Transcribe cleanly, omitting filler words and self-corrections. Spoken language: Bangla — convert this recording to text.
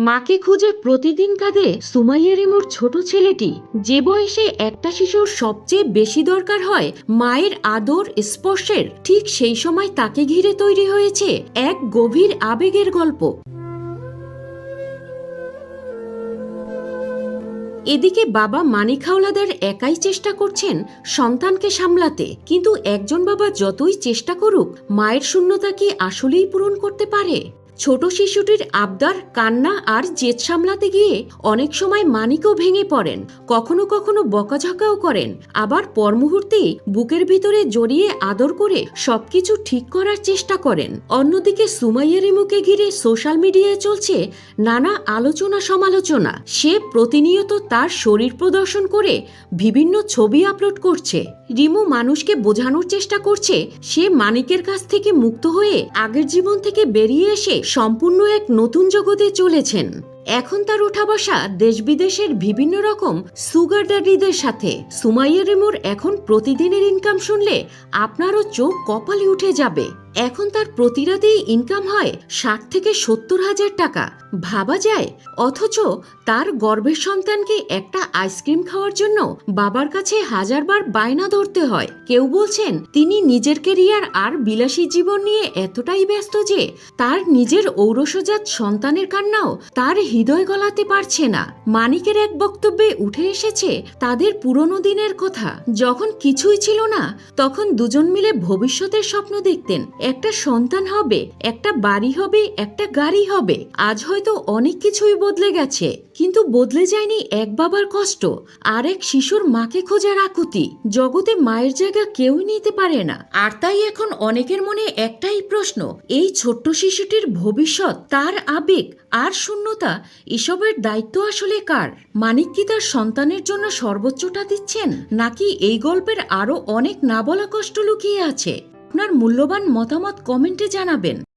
মাকে খুঁজে প্রতিদিন কাঁদে সুমাইয়া রিমুর ছোট ছেলেটি। যে বয়সে একটা শিশুর সবচেয়ে বেশি দরকার হয় মায়ের আদর স্পর্শের, ঠিক সেই সময় তাকে ঘিরে তৈরি হয়েছে এক গভীর আবেগের গল্প। এদিকে বাবা মানিক হাওলাদার একাই চেষ্টা করছেন সন্তানকে সামলাতে, কিন্তু একজন বাবা যতই চেষ্টা করুক মায়ের শূন্যতা কি আসলেই পূরণ করতে পারে? ছোট শিশুটির আবদার, কান্না আর জেদ সামলাতে গিয়ে অনেক সময় মানিকও ভেঙে পড়েন, কখনো কখনো বকাঝকাও করেন, আবার পর মুহূর্তেই বুকের ভিতরে জড়িয়ে আদর করে সবকিছু ঠিক করার চেষ্টা করেন। অন্যদিকে সুমাইয়া রিমুকে ঘিরে সোশ্যাল মিডিয়ায় চলছে নানা আলোচনা সমালোচনা। সে প্রতিনিয়ত তার শরীর প্রদর্শন করে বিভিন্ন ছবি আপলোড করছে। রিমু মানুষকে বোঝানোর চেষ্টা করছে সে মানিকের কাছ থেকে মুক্ত হয়ে আগের জীবন থেকে বেরিয়ে এসে সম্পূর্ণ এক নতুন জগতে চলেছেন। এখন তার ওঠা বসা দেশ বিদেশের বিভিন্ন রকম সুগার ড্যাডিদের সাথে। সুমাইয়া রিমুর এখন প্রতিদিনের ইনকাম শুনলে আপনারও চোখ কপালে উঠে যাবে। এখন তার প্রতি রাতেই ইনকাম হয় 60 থেকে 70 হাজার টাকা। ভাবা যায়? অথচ তার গর্ভের সন্তানকে একটা আইসক্রিম খাওয়ার জন্য বাবার কাছে হাজারবার বায়না ধরতে হয়। কেউ বলছেন তিনি নিজের কেরিয়ার আর বিলাসী জীবন নিয়ে এতটাই ব্যস্ত যে তার নিজের ঔরসজাত সন্তানের কান্নাও তার হৃদয় গলাতে পারছে না। মানিকের এক বক্তব্যে উঠে এসেছে তাদের পুরনো দিনের কথা, যখন কিছুই ছিল না, তখন দুজন মিলে ভবিষ্যতের স্বপ্ন দেখতেন। একটা সন্তান হবে, একটা বাড়ি হবে, একটা গাড়ি হবে। আজ হয়তো অনেক কিছুই বদলে গেছে, কিন্তু বদলে যায়নি এক বাবার কষ্ট আর এক শিশুর মাকে খোঁজার আকুতি। জগতে মায়ের জায়গা কেউই নিতে পারে না। আর তাই এখন অনেকের মনে একটাই প্রশ্ন, এই ছোট্ট শিশুটির ভবিষ্যৎ, তার আবেগ আর শূন্যতা, এসবের দায়িত্ব আসলে কার? মানিক কি তার সন্তানের জন্য সর্বোচ্চটা দিচ্ছেন, নাকি এই গল্পের আরো অনেক না বলা কষ্ট লুকিয়ে আছে? আপনার মূল্যবান মতামত কমেন্টে জানাবেন।